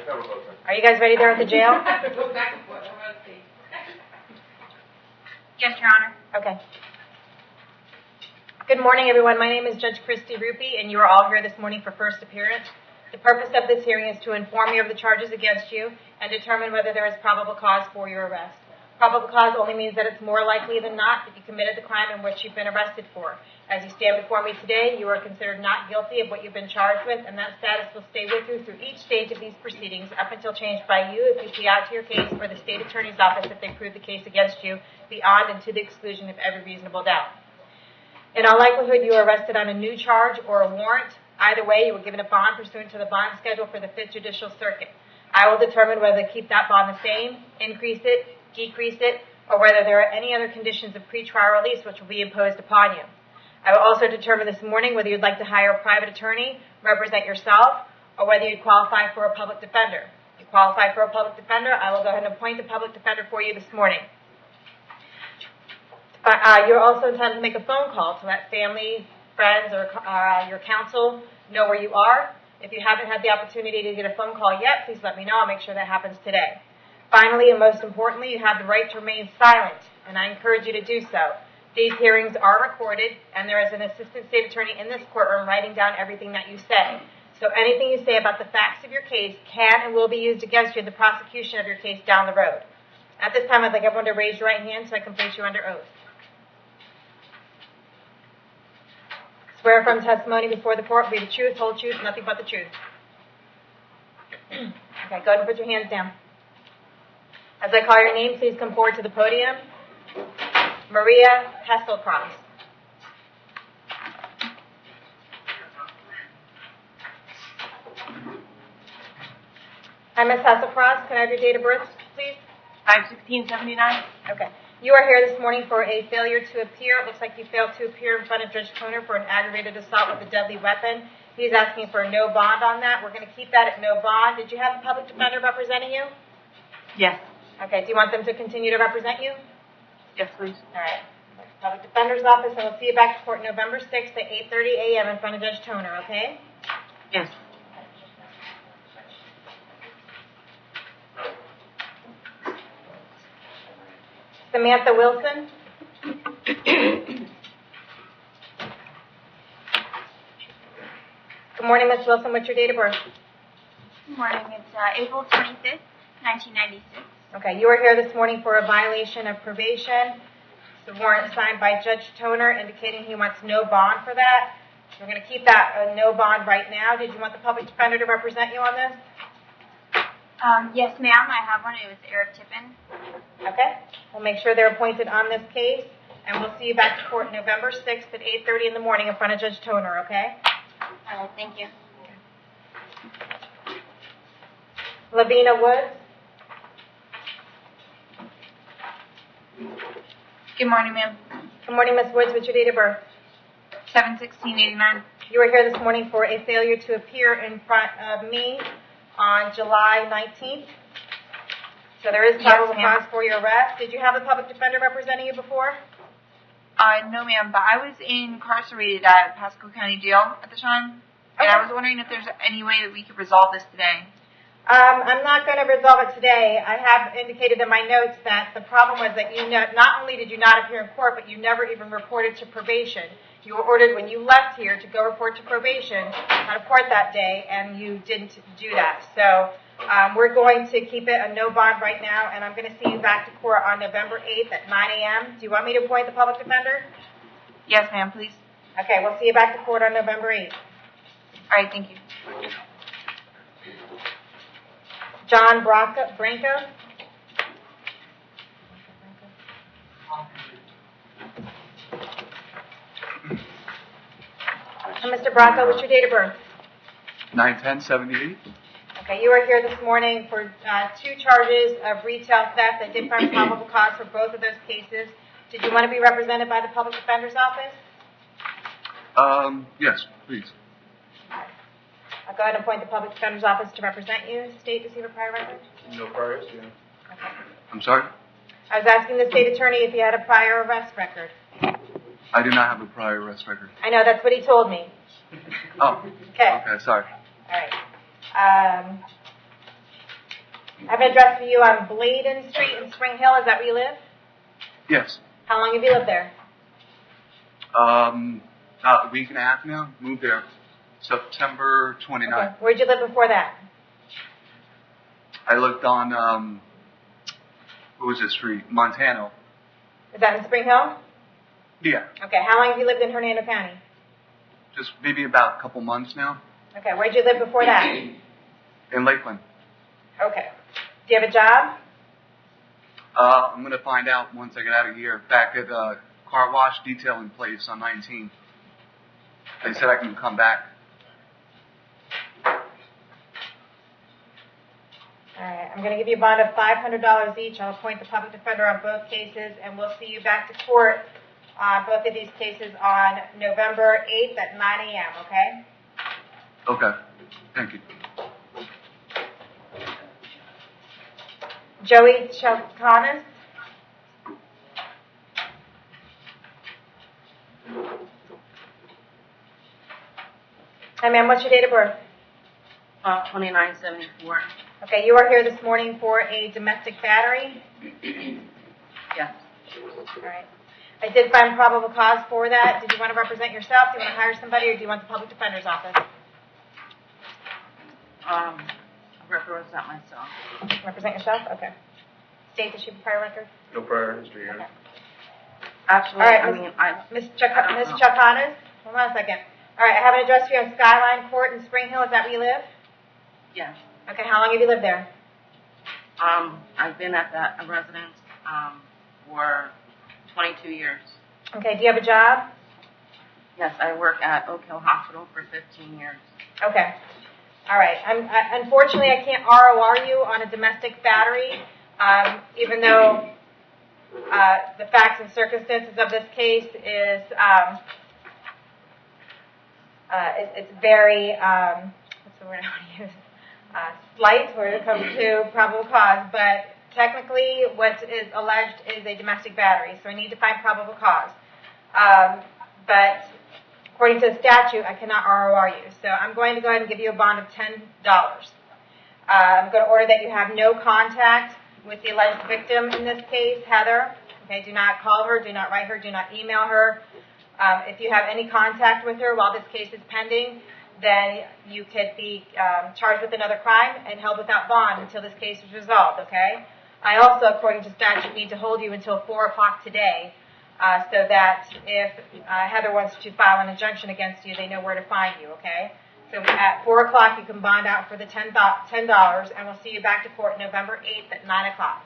Are you guys ready there at the jail? Yes, Your Honor. Okay. Good morning, everyone. My name is Judge Christy Ruppe, and you are all here this morning for first appearance. The purpose of this hearing is to inform you of the charges against you and determine whether there is probable cause for your arrest. Probable cause only means that it's more likely than not that you committed the crime in which you've been arrested for. As you stand before me today, you are considered not guilty of what you've been charged with, and that status will stay with you through each stage of these proceedings up until changed by you if you plea out to your case or the state attorney's office if they prove the case against you beyond and to the exclusion of every reasonable doubt. In all likelihood, you are arrested on a new charge or a warrant. Either way, you were given a bond pursuant to the bond schedule for the 5th Judicial Circuit. I will determine whether to keep that bond the same, increase it, decrease it, or whether there are any other conditions of pretrial release which will be imposed upon you. I will also determine this morning whether you'd like to hire a private attorney, represent yourself, or whether you'd qualify for a public defender. If you qualify for a public defender, I will go ahead and appoint a public defender for you this morning. You're also entitled to make a phone call to let family, friends, or your counsel know where you are. If you haven't had the opportunity to get a phone call yet, please let me know. I'll make sure that happens today. Finally, and most importantly, you have the right to remain silent, and I encourage you to do so. These hearings are recorded, and there is an assistant state attorney in this courtroom writing down everything that you say. So anything you say about the facts of your case can and will be used against you in the prosecution of your case down the road. At this time, I'd like everyone to raise your right hand so I can place you under oath. Swear from testimony before the court will be the truth, whole truth, nothing but the truth. Okay, go ahead and put your hands down. As I call your name, please come forward to the podium. Maria Hesselcross. Hi, Ms. Hesselcross. Can I have your date of birth, please? 5/16/79. Okay. You are here this morning for a failure to appear. It looks like you failed to appear in front of Judge Toner for an aggravated assault with a deadly weapon. He's asking for no bond on that. We're going to keep that at no bond. Did you have the public defender representing you? Yes. Okay. Do you want them to continue to represent you? Yes, please. All right. Public Defender's Office, and we'll see you back to court November 6th at 8:30 a.m. in front of Judge Toner, okay? Yes. Samantha Wilson. Good morning, Ms. Wilson. What's your date of birth? Good morning. It's April 25th, 1996. Okay, you are here this morning for a violation of probation. It's a warrant signed by Judge Toner indicating he wants no bond for that. We're going to keep that no bond right now. Did you want the public defender to represent you on this? Yes, ma'am. I have one. It was Eric Tippin. Okay. We'll make sure they're appointed on this case, and we'll see you back to court November 6th at 8:30 in the morning in front of Judge Toner, okay? All right, thank you. Lavina Woods. Good morning, ma'am. Good morning, Ms. Woods. What's your date of birth? 7/16/89. You are here this morning for a failure to appear in front of me on July 19th. So there is probable cause for your arrest. Did you have a public defender representing you before? No, ma'am, but I was incarcerated at Pasco County Jail at the time, and I was wondering if there's any way that we could resolve this today. I'm not going to resolve it today. I have indicated in my notes that the problem was that not only did you not appear in court, but you never even reported to probation. You were ordered when you left here to go report to probation out of court that day, and you didn't do that. So we're going to keep it a no bond right now, and I'm going to see you back to court on November 8th at 9 a.m. Do you want me to appoint the public defender? Yes, ma'am, please. Okay, we'll see you back to court on November 8th. All right, thank you. John Branco. Mr. Branco, what's your date of birth? 9/10/78. Okay, you are here this morning for 2 charges of retail theft. I did find probable cause for both of those cases. Did you want to be represented by the public defender's office? Yes, please. I'll go ahead and appoint the public defender's office to represent you. State, does he have a prior record? No priors, yeah. Okay. I'm sorry? I was asking the state attorney if he had a prior arrest record. I do not have a prior arrest record. I know, that's what he told me. Oh. Okay. Okay, sorry. All right. I have an address for you on Bladen Street in Spring Hill. Is that where you live? Yes. How long have you lived there? About a week and a half now. Moved there September 29th. Okay. Where'd you live before that? I lived on, what was this street? Montano. Is that in Spring Hill? Yeah. Okay. How long have you lived in Hernando County? Just maybe about a couple months now. Okay. Where'd you live before that? In Lakeland. Okay. Do you have a job? I'm going to find out once I get out of here. Back at car wash detailing place on 19. They said I can come back. All right. I'm going to give you a bond of $500 each. I'll appoint the public defender on both cases, and we'll see you back to court on both of these cases on November 8th at 9 a.m., okay? Okay. Thank you. Joey Chalcanis? Hi, ma'am. What's your date of birth? 2974. Okay, you are here this morning for a domestic battery? Yes. All right. I did find probable cause for that. Did you want to represent yourself? Do you want to hire somebody, or do you want the public defender's office? I represent myself. Represent yourself? Okay. State that you have a prior record? No prior history here. Okay. Actually, All right, I mean, Ms. I don't know. Chakanas? Hold on a second. All right, I have an address for you on Skyline Court in Spring Hill. Is that where you live? Yes. Okay, how long have you lived there? I've been at that residence for 22 years. Okay, do you have a job? Yes, I work at Oak Hill Hospital for 15 years. Okay. All right. Unfortunately, I can't ROR you on a domestic battery, even though the facts and circumstances of this case is it's very what's the word I want to use? Slight when it comes to probable cause, but technically what is alleged is a domestic battery, so I need to find probable cause. But according to the statute, I cannot ROR you, so I'm going to go ahead and give you a bond of $10. I'm going to order that you have no contact with the alleged victim in this case, Heather. Okay, do not call her, do not write her, do not email her. If you have any contact with her while this case is pending, then you could be charged with another crime and held without bond until this case is resolved, okay? I also, according to statute, need to hold you until 4 o'clock today so that if Heather wants to file an injunction against you, they know where to find you, okay? So at 4 o'clock, you can bond out for the $10, and we'll see you back to court November 8th at 9 o'clock.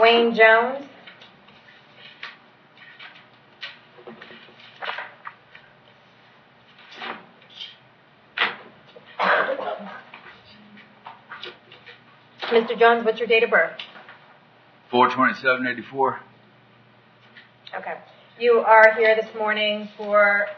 Wayne Jones. Mr. Jones, what's your date of birth? 4/27/84. Okay. You are here this morning for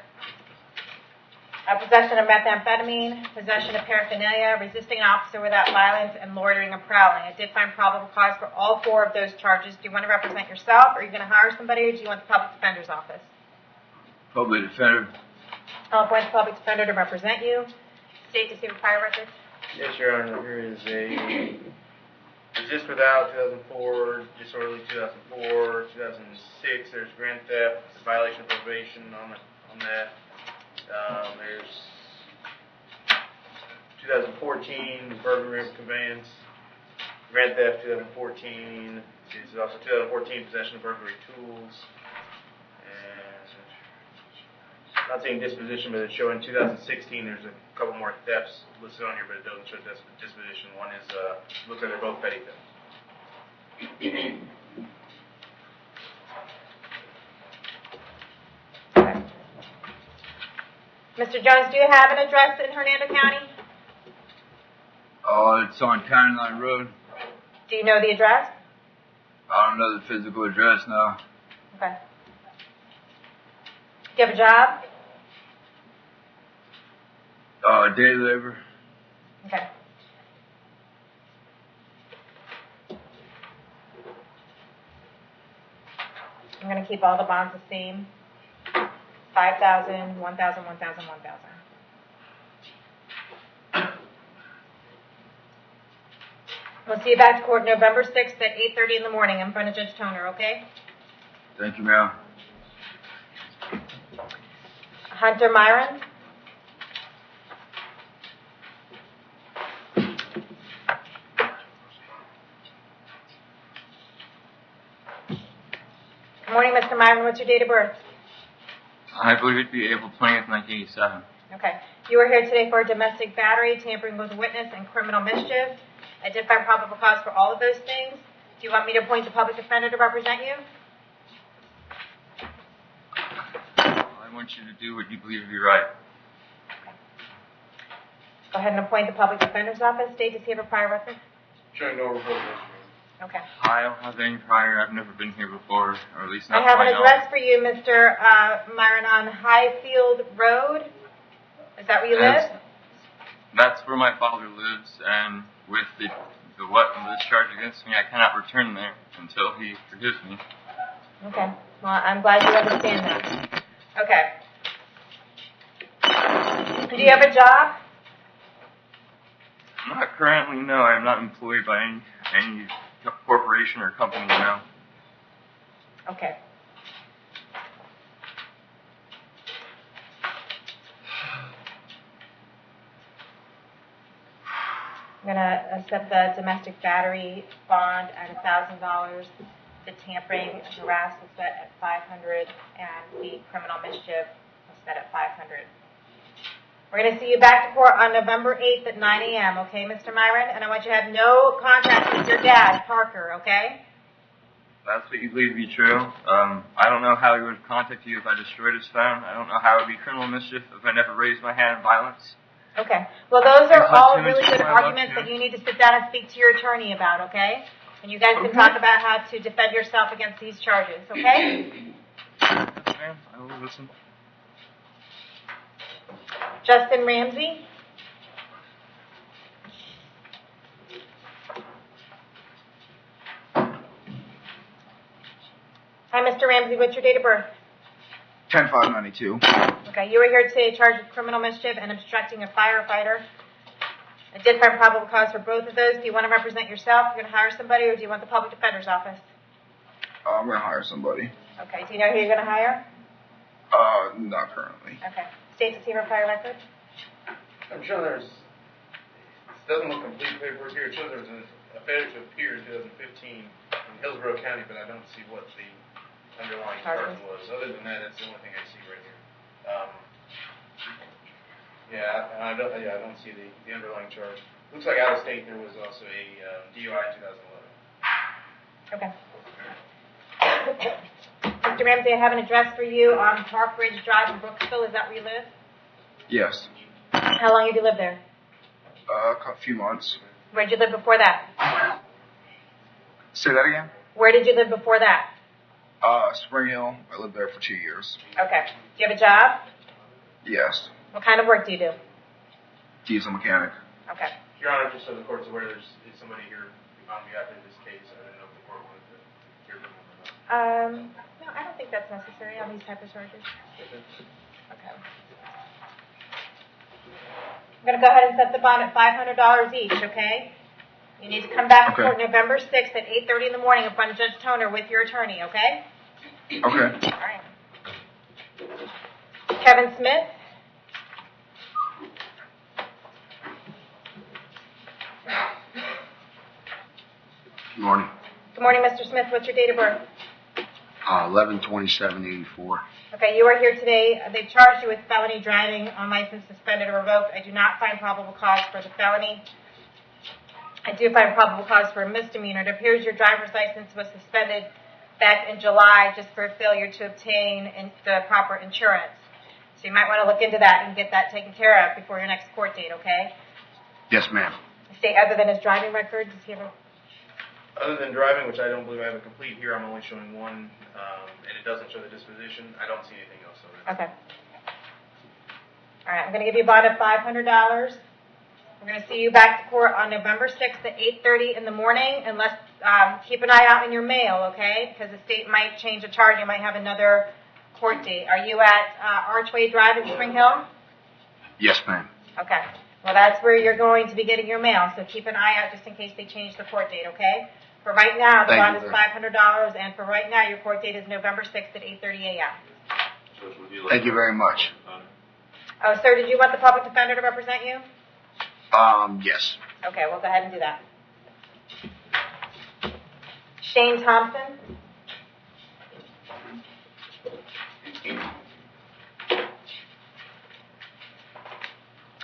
possession of methamphetamine, possession of paraphernalia, resisting an officer without violence, and loitering and prowling. I did find probable cause for all 4 of those charges. Do you want to represent yourself, or are you going to hire somebody, or do you want the public defender's office? Public defender. I'll appoint the public defender to represent you. State to see the prior record. Yes, Your Honor. Here is a resist without 2004, disorderly 2004, 2006. There's grand theft, violation of probation on that. There's 2014 burglary of conveyance, grand theft 2014. There's also 2014 possession of burglary tools. And not saying disposition, but it's showing 2016. There's a couple more thefts listed on here, but it doesn't show disposition. One is looks like they're both petty thefts. Mr. Jones, do you have an address in Hernando County? It's on County Line Road. Do you know the address? I don't know the physical address now. Okay. Do you have a job? Day labor. Okay. I'm going to keep all the bonds the same. 5,000, 1,000, 1,000, 1,000. We'll see you back to court November 6th at 8:30 in the morning in front of Judge Toner, okay? Thank you, ma'am. Hunter Myron? Good morning, Mr. Myron. What's your date of birth? I believe it'd be April 20th, 1987. Okay. You are here today for a domestic battery, tampering with a witness, and criminal mischief. I did find probable cause for all of those things. Do you want me to appoint a public defender to represent you? I want you to do what you believe to be right. Go ahead and appoint the public defender's office. State, does he have a prior record? Showing no report history. Okay. I don't have any prior. I've never been here before, or at least not I have to my an address for you, Mr. Myron, on Highfield Road. Is that where you live? That's where my father lives, and with the this charge against me, I cannot return there until he forgives me. Okay. Well, I'm glad you understand that. Okay. Do you have a job? Not currently, no. I am not employed by any corporation or company now. Okay. I'm going to accept the domestic battery bond at $1,000, the tampering, harassment set at $500, and the criminal mischief set at $500. We're going to see you back to court on November 8th at 9 a.m., okay, Mr. Myron? And I want you to have no contact with your dad, Parker, okay? That's what you believe to be true. I don't know how he would contact you if I destroyed his phone. I don't know how it would be criminal mischief if I never raised my hand in violence. Okay. Well, those are all really good my luck, arguments yeah. that you need to sit down and speak to your attorney about, okay? And you guys can talk about how to defend yourself against these charges, okay? Yes, ma'am. I will listen. Justin Ramsey? Hi, Mr. Ramsey. What's your date of birth? 10/5/92. Okay, you were here today charged with criminal mischief and obstructing a firefighter. I did find probable cause for both of those. Do you want to represent yourself? You're going to hire somebody, or do you want the public defender's office? I'm gonna hire somebody. Okay, do you know who you're going to hire? Not currently. Okay. State, does he have a prior record? I'm sure there's, it doesn't look complete paperwork here. It shows there was a failure to appear in 2015 in Hillsborough County, but I don't see what the underlying charge was. Other than that, that's the only thing I see right here. I don't see the underlying charge. Looks like out of state there was also a DUI in 2011. Okay. Mr. Ramsey, I have an address for you on Park Ridge Drive in Brooksville. Is that where you live? Yes. How long have you lived there? A few months. Where did you live before that? Say that again? Where did you live before that? Spring Hill. I lived there for 2 years. Okay. Do you have a job? Yes. What kind of work do you do? Diesel mechanic. Okay. Your Honor, just so the court's aware, there's somebody here on behalf of this case. I don't know if the court wanted to hear from them or not. No, I don't think that's necessary on these type of charges. Okay. I'm going to go ahead and set the bond at $500 each, okay? You need to come back to court November 6th at 8:30 in the morning in front of Judge Toner with your attorney, okay? Okay. All right. Kevin Smith? Good morning. Good morning, Mr. Smith. What's your date of birth? 11/27/84. Okay, you are here today. They've charged you with felony driving on license suspended or revoked. I do not find probable cause for the felony. I do find probable cause for a misdemeanor. It appears your driver's license was suspended back in July just for failure to obtain the proper insurance. So you might want to look into that and get that taken care of before your next court date, okay? Yes, ma'am. State, other than his driving record, does he have a... Other than driving, which I don't believe I have a complete here, I'm only showing one, and it doesn't show the disposition. I don't see anything else. Okay. All right, I'm going to give you a bond of $500. We're going to see you back to court on November 6th at 8:30 in the morning, and let's keep an eye out in your mail, okay? Because the state might change the charge. You might have another court date. Are you at Archway Drive in Spring Hill? Yes, ma'am. Okay. Well, that's where you're going to be getting your mail, so keep an eye out just in case they change the court date, okay? For right now, the Thank bond you, is sir. $500, and for right now, your court date is November 6th at 8:30 a.m. Thank you very much. Oh, sir, did you want the public defender to represent you? Yes. Okay, we'll go ahead and do that. Shane Thompson.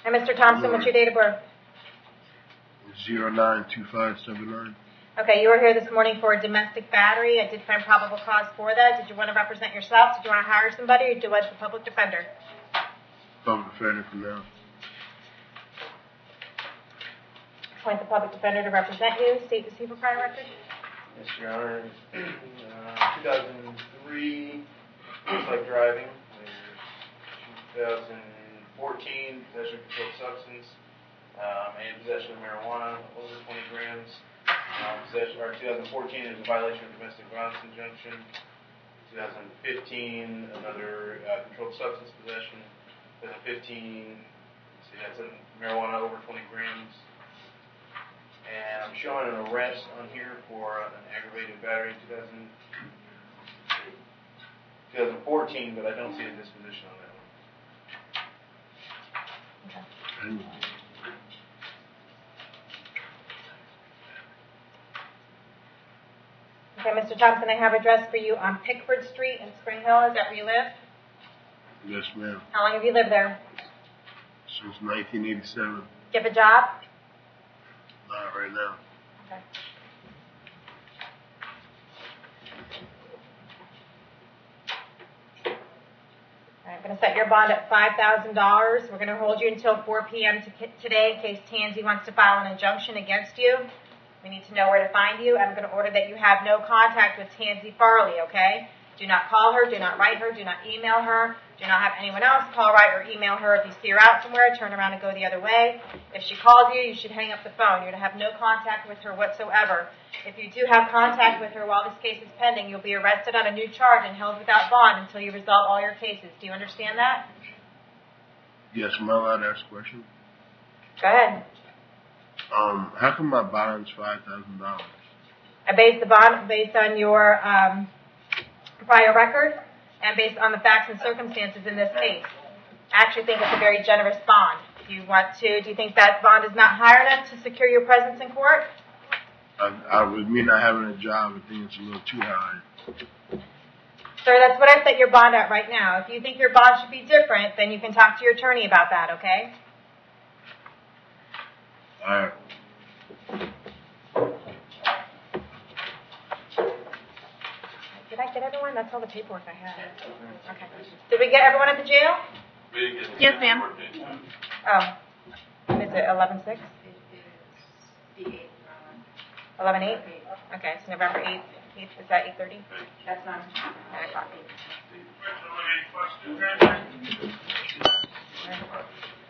And Mr. Thompson, what's your date of birth? 092579. Okay, you were here this morning for a domestic battery. I did find probable cause for that. Did you want to represent yourself? Did you want to hire somebody, or do you want the public defender? Public defender for now. I want the public defender to represent you. State the super prior record. Yes, Your Honor. 2003, looks like driving. There's 2014, possession of controlled substance, and possession of marijuana over 20 grams. 2014 is a violation of domestic violence injunction. 2015, another controlled substance possession. 2015, see, that's a marijuana over 20 grams. And I'm showing an arrest on here for an aggravated battery in 2014, but I don't see a disposition on that one. Okay. Okay, Mr. Thompson, I have address for you on Pickford Street in Spring Hill. Is that where you live? Yes, ma'am. How long have you lived there? Since 1987. Do you have a job? Not right now. Okay. I'm going to set your bond at $5,000. We're going to hold you until 4 p.m. today in case Tansy wants to file an injunction against you. We need to know where to find you. I'm going to order that you have no contact with Tansy Farley, okay? Do not call her, do not write her, do not email her, do not have anyone else call, write, or email her. If you see her out somewhere, turn around and go the other way. If she calls you, you should hang up the phone. You're to have no contact with her whatsoever. If you do have contact with her while this case is pending, you'll be arrested on a new charge and held without bond until you resolve all your cases. Do you understand that? Yes, am I allowed to ask a question? Go ahead. How come my bond's $5,000? I base the bond based on your prior record and based on the facts and circumstances in this case. I actually think it's a very generous bond. Do you think that bond is not high enough to secure your presence in court? With me not having a job, I think it's a little too high. Sir, that's what I set your bond at right now. If you think your bond should be different, then you can talk to your attorney about that, okay? All right. Did I get everyone? That's all the paperwork I had. Okay. Did we get everyone at the jail? Yes, ma'am. Oh. Is it 11/6? 11/8? Okay, it's November 8th. Is that 8:30? That's 9. 9 o'clock.